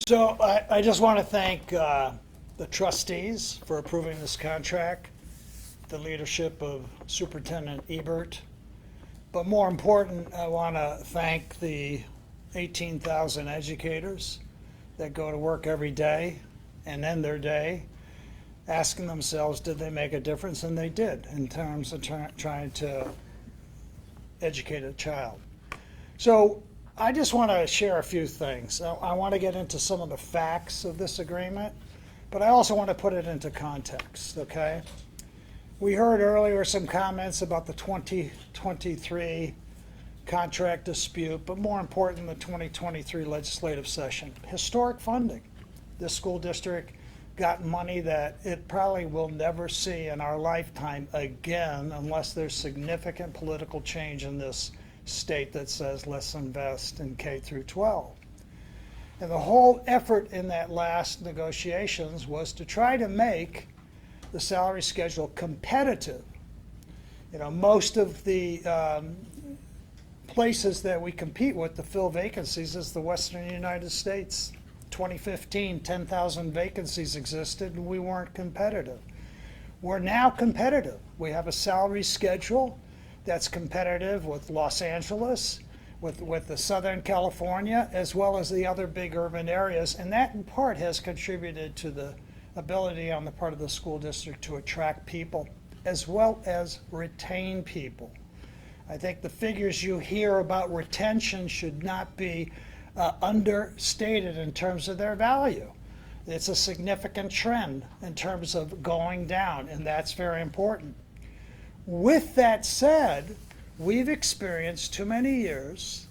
So I just want to thank the trustees for approving this contract, the leadership of Superintendent Ebert. But more important, I want to thank the 18,000 educators that go to work every day and end their day asking themselves, did they make a difference? And they did in terms of trying to educate a child. So I just want to share a few things. I want to get into some of the facts of this agreement, but I also want to put it into context, okay? We heard earlier some comments about the 2023 contract dispute, but more important, the 2023 legislative session. Historic funding. This school district got money that it probably will never see in our lifetime again unless there's significant political change in this state that says let's invest in K through 12. And the whole effort in that last negotiations was to try to make the salary schedule competitive. You know, most of the places that we compete with to fill vacancies is the Western United States. 2015, 10,000 vacancies existed and we weren't competitive. We're now competitive. We have a salary schedule that's competitive with Los Angeles, with the Southern California, as well as the other big urban areas. And that in part has contributed to the ability on the part of the school district to attract people as well as retain people. I think the figures you hear about retention should not be understated in terms of their value. It's a significant trend in terms of going down, and that's very important. With that said, we've experienced too many years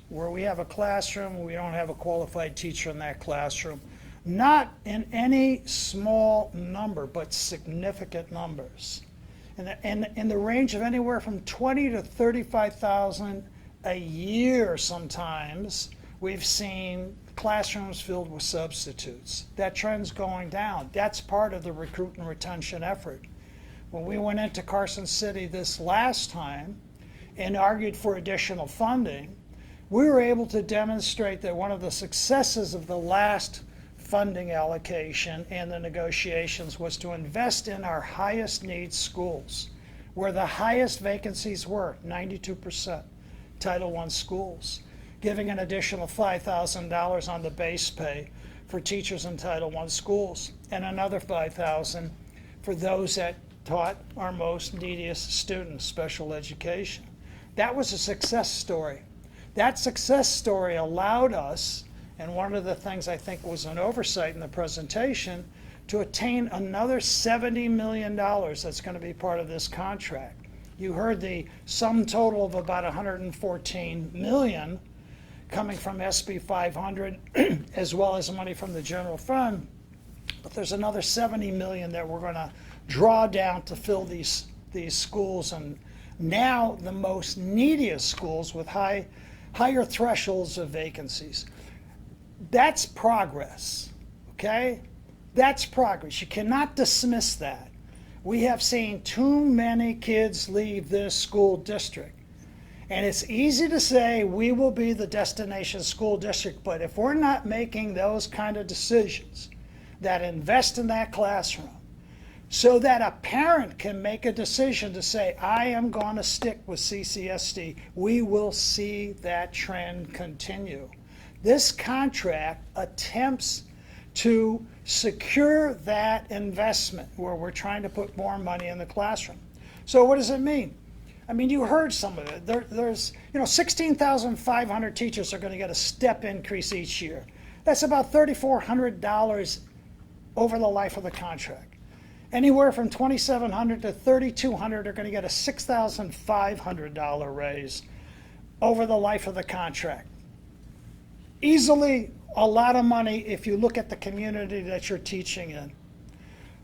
where we have a classroom, we don't have a qualified teacher in that classroom, not in any small number, but significant numbers. And in the range of anywhere from 20 to 35,000 a year sometimes, we've seen classrooms filled with substitutes. That trend's going down. That's part of the recruit and retention effort. When we went into Carson City this last time and argued for additional funding, we were able to demonstrate that one of the successes of the last funding allocation and the negotiations was to invest in our highest needs schools, where the highest vacancies were, 92%, Title I schools, giving an additional $5,000 on the base pay for teachers in Title I schools, and another $5,000 for those that taught our most neediest students, special education. That was a success story. That success story allowed us, and one of the things I think was an oversight in the presentation, to attain another $70 million that's going to be part of this contract. You heard the sum total of about $114 million coming from SB 500 as well as money from the general fund, but there's another $70 million that we're going to draw down to fill these schools, and now the most neediest schools with higher thresholds of vacancies. That's progress, okay? That's progress. You cannot dismiss that. We have seen too many kids leave this school district. And it's easy to say we will be the destination school district, but if we're not making those kind of decisions that invest in that classroom so that a parent can make a decision to say, I am going to stick with CCSD, we will see that trend continue. This contract attempts to secure that investment where we're trying to put more money in the classroom. So what does it mean? I mean, you heard some of it. There's 16,500 teachers are going to get a step increase each year. That's about $3,400 over the life of the contract. Anywhere from $2,700 to $3,200 are going to get a $6,500 raise over the life of the contract. Easily a lot of money if you look at the community that you're teaching in.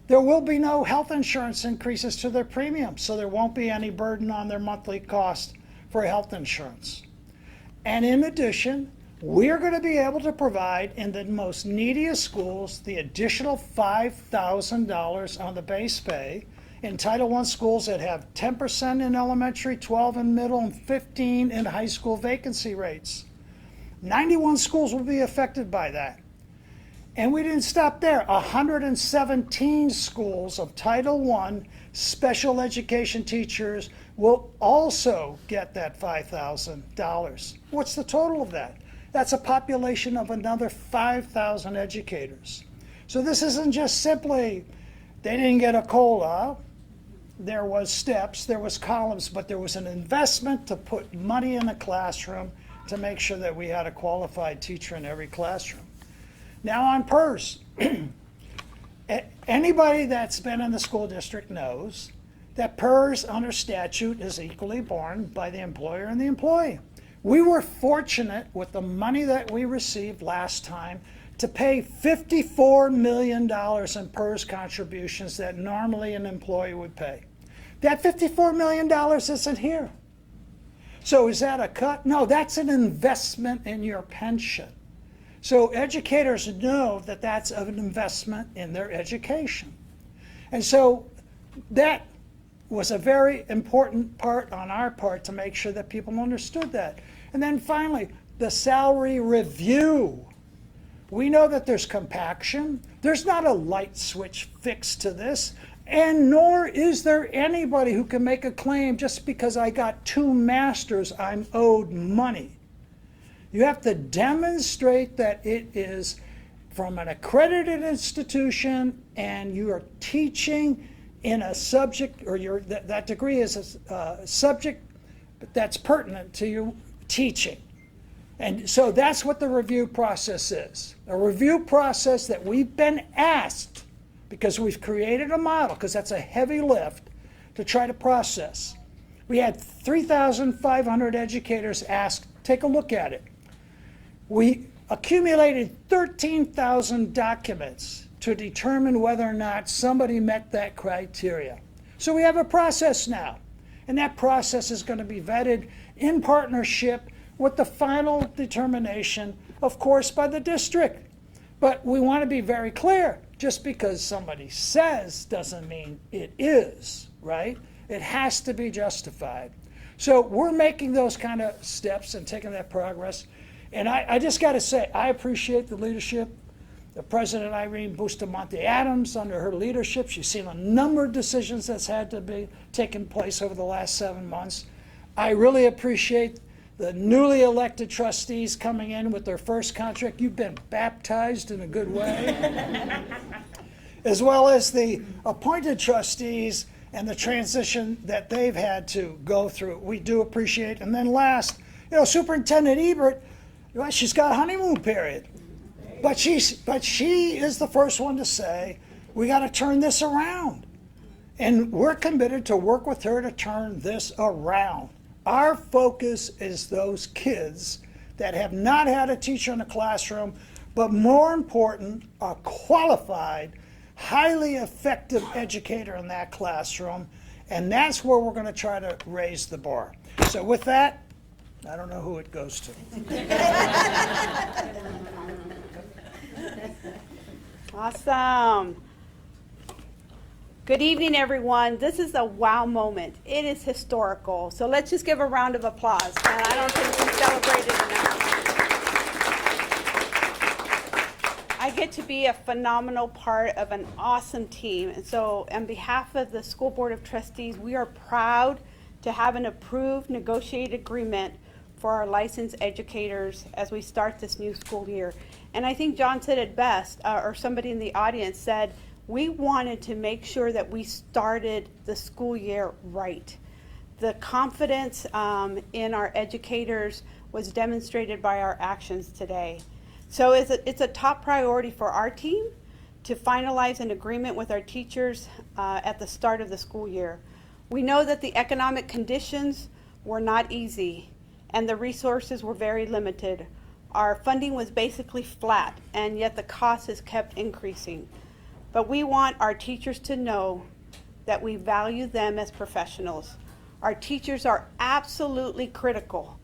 There will be no health insurance increases to their premiums, so there won't be any burden on their monthly cost for health insurance. And in addition, we're going to be able to provide in the most neediest schools the additional $5,000 on the base pay in Title I schools that have 10% in elementary, 12 in middle, and 15 in high school vacancy rates. 91 schools will be affected by that. And we didn't stop there. 117 schools of Title I special education teachers will also get that $5,000. What's the total of that? That's a population of another 5,000 educators. So this isn't just simply, they didn't get a COLA, there was steps, there was columns, but there was an investment to put money in the classroom to make sure that we had a qualified teacher in every classroom. Now on PERS, anybody that's been in the school district knows that PERS under statute is equally borne by the employer and the employee. We were fortunate with the money that we received last time to pay $54 million in PERS contributions that normally an employee would pay. That $54 million isn't here. So is that a cut? No, that's an investment in your pension. So educators know that that's an investment in their education. And so that was a very important part on our part to make sure that people understood that. And then finally, the salary review. We know that there's compaction. There's not a light switch fix to this, and nor is there anybody who can make a claim just because I got 2 masters, I'm owed money. You have to demonstrate that it is from an accredited institution and you are teaching in a subject, or that degree is a subject that's pertinent to you teaching. And so that's what the review process is. A review process that we've been asked, because we've created a model, because that's a heavy lift, to try to process. We had 3,500 educators ask, take a look at it. We accumulated 13,000 documents to determine whether or not somebody met that criteria. So we have a process now, and that process is going to be vetted in partnership with the final determination, of course, by the district. But we want to be very clear, just because somebody says doesn't mean it is, right? It has to be justified. So we're making those kind of steps and taking that progress. And I just got to say, I appreciate the leadership of President Irene Bustamante-Adams. Under her leadership, she's seen a number of decisions that's had to be taken place over the last 7 months. I really appreciate the newly elected trustees coming in with their first contract. You've been baptized in a good way. As well as the appointed trustees and the transition that they've had to go through. We do appreciate. And then last, Superintendent Ebert, she's got a honeymoon period. But she is the first one to say, we got to turn this around. And we're committed to work with her to turn this around. Our focus is those kids that have not had a teacher in the classroom, but more important, a qualified, highly effective educator in that classroom. And that's where we're going to try to raise the bar. So with that, I don't know who it goes to. Awesome. Good evening, everyone. This is a wow moment. It is historical. So let's just give a round of applause. And I don't think we celebrated enough. I get to be a phenomenal part of an awesome team. And so on behalf of the School Board of Trustees, we are proud to have an approved negotiated agreement for our licensed educators as we start this new school year. And I think John said it best, or somebody in the audience said, we wanted to make sure that we started the school year right. The confidence in our educators was demonstrated by our actions today. So it's a top priority for our team to finalize an agreement with our teachers at the start of the school year. We know that the economic conditions were not easy and the resources were very limited. Our funding was basically flat, and yet the cost has kept increasing. But we want our teachers to know that we value them as professionals. Our teachers are absolutely critical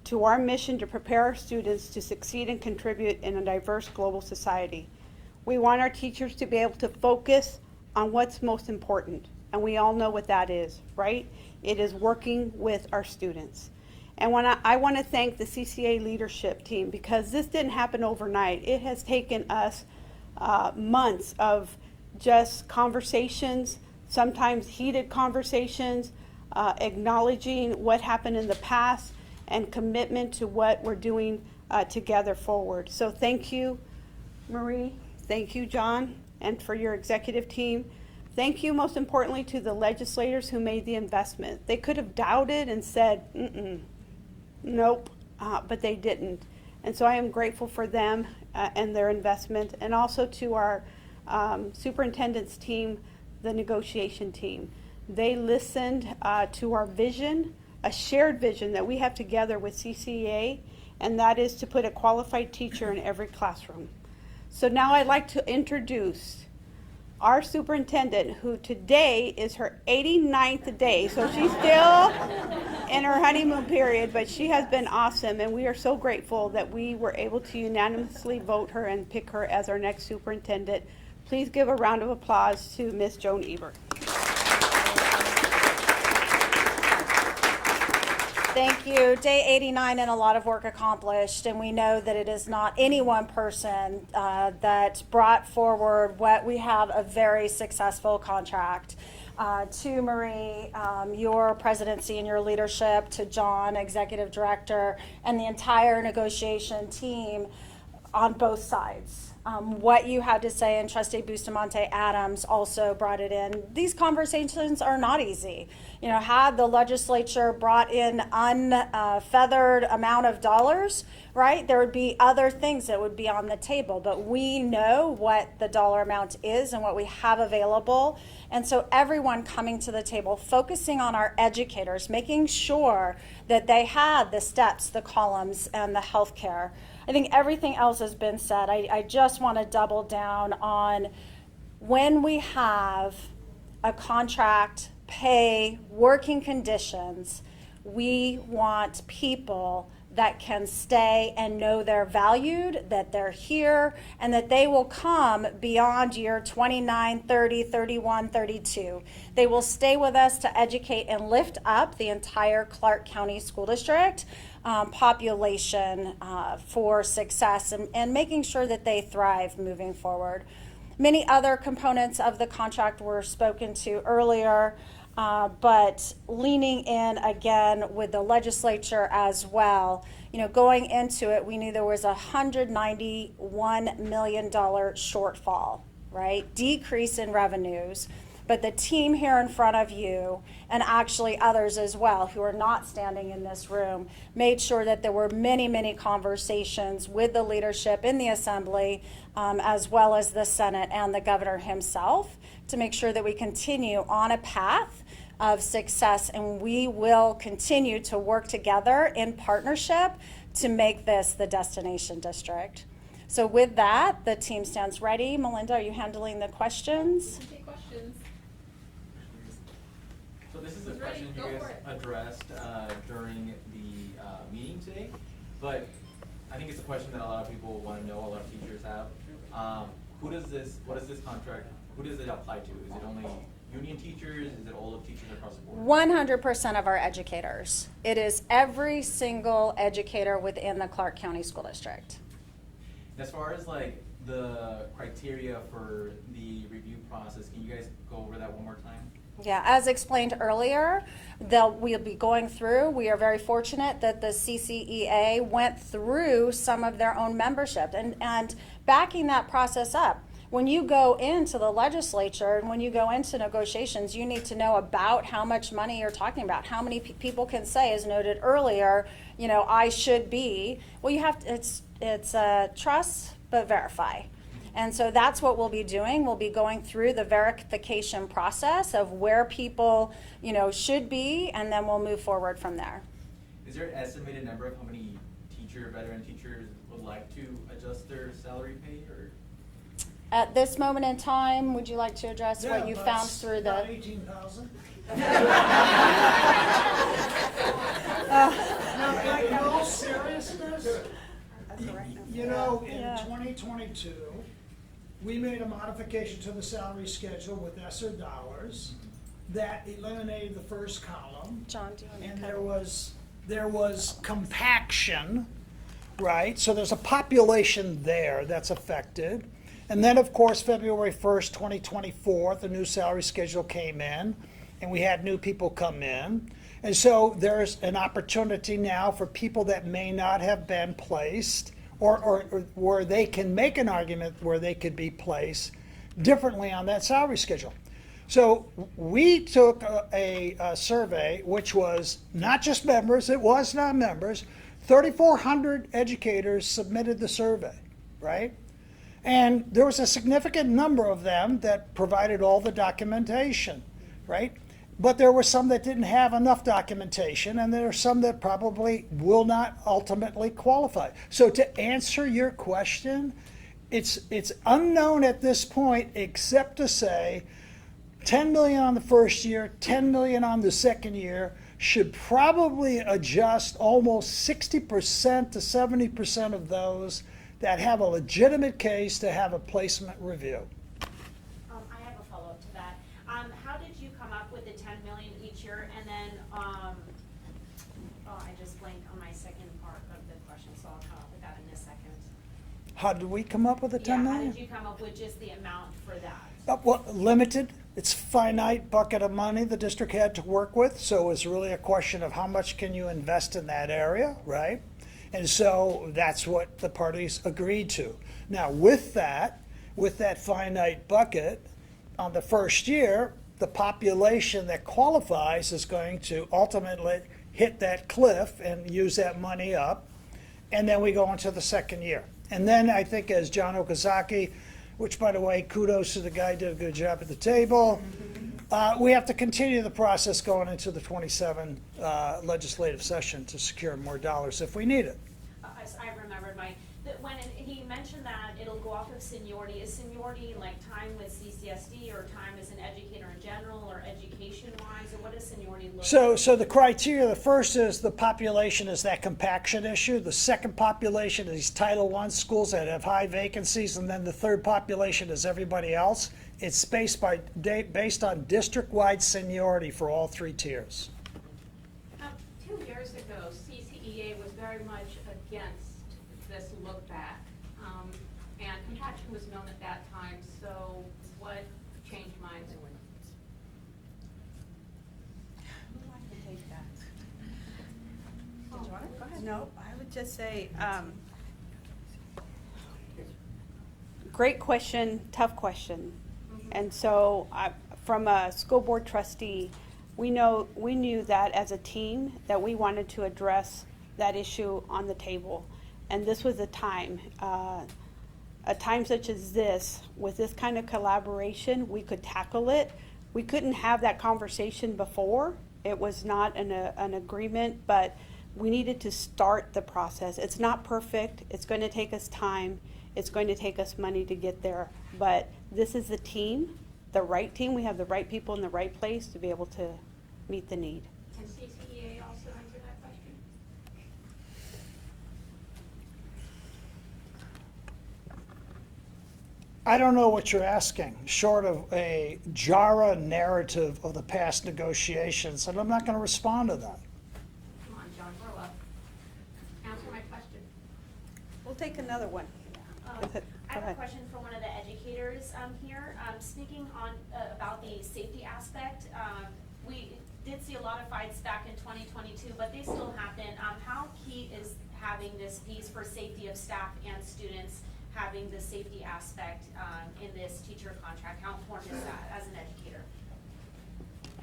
to our mission to prepare our students to succeed and contribute in a diverse global society. We want our teachers to be able to focus on what's most important, and we all know what that is, right? It is working with our students. And I want to thank the CCA leadership team, because this didn't happen overnight. It has taken us months of just conversations, sometimes heated conversations, acknowledging what happened in the past, and commitment to what we're doing together forward. So thank you, Marie. Thank you, John, and for your executive team. Thank you, most importantly, to the legislators who made the investment. They could have doubted and said, nope, but they didn't. And so I am grateful for them and their investment, and also to our superintendent's team, the negotiation team. They listened to our vision, a shared vision that we have together with CCA, and that is to put a qualified teacher in every classroom. So now I'd like to introduce our superintendent, who today is her 89th day. So she's still in her honeymoon period, but she has been awesome, and we are so grateful that we were able to unanimously vote her and pick her as our next superintendent. Please give a round of applause to Miss Joan Ebert. Thank you. Day 89 and a lot of work accomplished, and we know that it is not any one person that brought forward what we have a very successful contract. To Marie, your presidency and your leadership, to John, executive director, and the entire negotiation team on both sides. What you had to say, and Trustee Bustamante Adams also brought it in. These conversations are not easy. You know, had the legislature brought in unfeathered amount of dollars, right, there would be other things that would be on the table. But we know what the dollar amount is and what we have available. And so everyone coming to the table, focusing on our educators, making sure that they had the steps, the columns, and the health care. I think everything else has been said. I just want to double down on when we have a contract, pay, working conditions, we want people that can stay and know they're valued, that they're here, and that they will come beyond year 29, 30, 31, 32. They will stay with us to educate and lift up the entire Clark County School District population for success and making sure that they thrive moving forward. Many other components of the contract were spoken to earlier, but leaning in again with the legislature as well. You know, going into it, we knew there was a $191 million shortfall, right? Decrease in revenues. But the team here in front of you, and actually others as well who are not standing in this room, made sure that there were many, many conversations with the leadership in the Assembly, as well as the Senate and the governor himself, to make sure that we continue on a path of success, and we will continue to work together in partnership to make this the destination district. So with that, the team stands ready. Melinda, are you handling the questions? Take questions. So this is a question you guys addressed during the meeting today, but I think it's a question that a lot of people want to know, a lot of teachers have. What is this contract, who does it apply to? Is it only union teachers? Is it all of teachers across the board? 100% of our educators. It is every single educator within the Clark County School District. As far as like the criteria for the review process, can you guys go over that one more time? Yeah, as explained earlier, we'll be going through. We are very fortunate that the CCEA went through some of their own membership and backing that process up. When you go into the legislature and when you go into negotiations, you need to know about how much money you're talking about. How many people can say, as noted earlier, you know, I should be. Well, you have to, it's trust but verify. And so that's what we'll be doing. We'll be going through the verification process of where people, you know, should be, and then we'll move forward from there. Is there an estimated number of how many veteran teachers would like to adjust their salary pay, or? At this moment in time, would you like to address what you found through the? About 18,000. Now, in all seriousness, you know, in 2022, we made a modification to the salary schedule with ESSER dollars that eliminated the first column. John, do you want to And cover? there was there was compaction, right? So there's a population there that's affected. And then, of course, February 1st, 2024, the new salary schedule came in, and we had new people come in. And so there's an opportunity now for people that may not have been placed, or where they can make an argument where they could be placed differently on that salary schedule. So we took a survey, which was not just members, it was non-members. 3,400 educators submitted the survey, right? And there was a significant number of them that provided all the documentation, right? But there were some that didn't have enough documentation, and there are some that probably will not ultimately qualify. So to answer your question, it's unknown at this point, except to say 10 million on the first year, 10 million on the second year, should probably adjust almost 60% to 70% of those that have a legitimate case to have a placement review. I have a follow-up to that. How did you come up with the 10 million each year? And then, I just blanked on my second part of the question, so I'll come up with that in a second. How did we come up with the 10 Yeah, how million? did you come up with just the amount for that? Well, limited. It's finite bucket of money the district had to work with, so it's really a question of how much can you invest in that area, right? And so that's what the parties agreed to. Now, with that finite bucket, on the first year, the population that qualifies is going to ultimately hit that cliff and use that money up, and then we go into the second year. And then I think, as John Okazaki, which, by the way, kudos to the guy, did a good job at the table. We have to continue the process going into the 27 legislative session to secure more dollars if we need it. I remembered when he mentioned that it'll go off of seniority. Is seniority like time with CCSD or time as an educator in general or education-wise, or what does seniority look like? So the criteria, the first is the population is that compaction issue. The second population is Title I schools that have high vacancies, and then the third population is everybody else. It's based on district-wide seniority for all three tiers. 2 years ago, CCEA was very much against this look back, and compaction was known at that time, so what changed minds? No, I would just say, great question, tough question. And so, from a school board trustee, we knew that as a team, that we wanted to address that issue on the table. And this was a time such as this, with this kind of collaboration, we could tackle it. We couldn't have that conversation before. It was not an agreement, but we needed to start the process. It's not perfect. It's going to take us time. It's going to take us money to get there. But this is the team, the right team. We have the right people in the right place to be able to meet the need. Can CCEA also answer that question? I don't know what you're asking, short of a JARA narrative of the past negotiations, and I'm not going to respond to that. Come on, John, grow up. Answer my question. We'll take another one. Go I have a ahead. question for one of the educators here. Speaking on about the safety aspect, we did see a lot of fights back in 2022, but they still happen. How key is having this piece for safety of staff and students, having the safety aspect in this teacher contract? How important is that as an educator?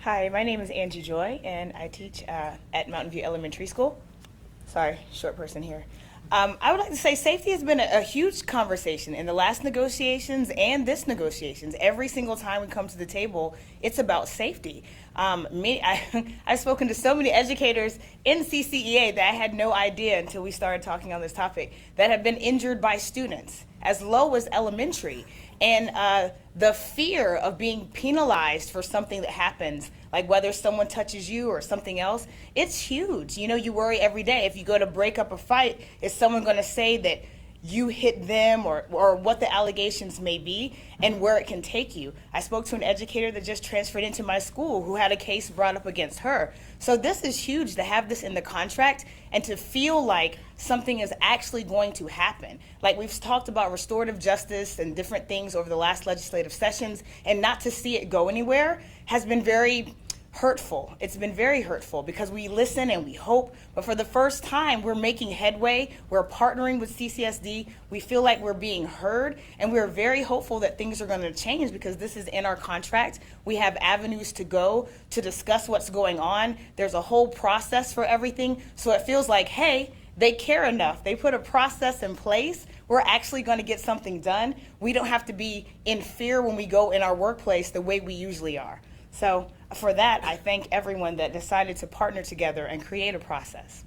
Hi, my name is Angie Joy, and I teach at Mountain View Elementary School. Sorry, short person here. I would like to say safety has been a huge conversation in the last negotiations and this negotiations. Every single time we come to the table, it's about safety. I've spoken to so many educators in CCEA that I had no idea until we started talking on this topic that have been injured by students as low as elementary. And the fear of being penalized for something that happens, like whether someone touches you or something else, it's huge. You know, you worry every day. If you go to break up a fight, is someone going to say that you hit them or what the allegations may be and where it can take you. I spoke to an educator that just transferred into my school who had a case brought up against her. So this is huge to have this in the contract and to feel like something is actually going to happen. Like we've talked about restorative justice and different things over the last legislative sessions, and not to see it go anywhere has been very hurtful. It's been very hurtful because we listen and we hope, but for the first time we're making headway. We're partnering with CCSD. We feel like we're being heard, and we're very hopeful that things are going to change because this is in our contract. We have avenues to go to discuss what's going on. There's a whole process for everything. So it feels like, hey, they care enough. They put a process in place. We're actually going to get something done. We don't have to be in fear when we go in our workplace the way we usually are. So for that, I thank everyone that decided to partner together and create a process.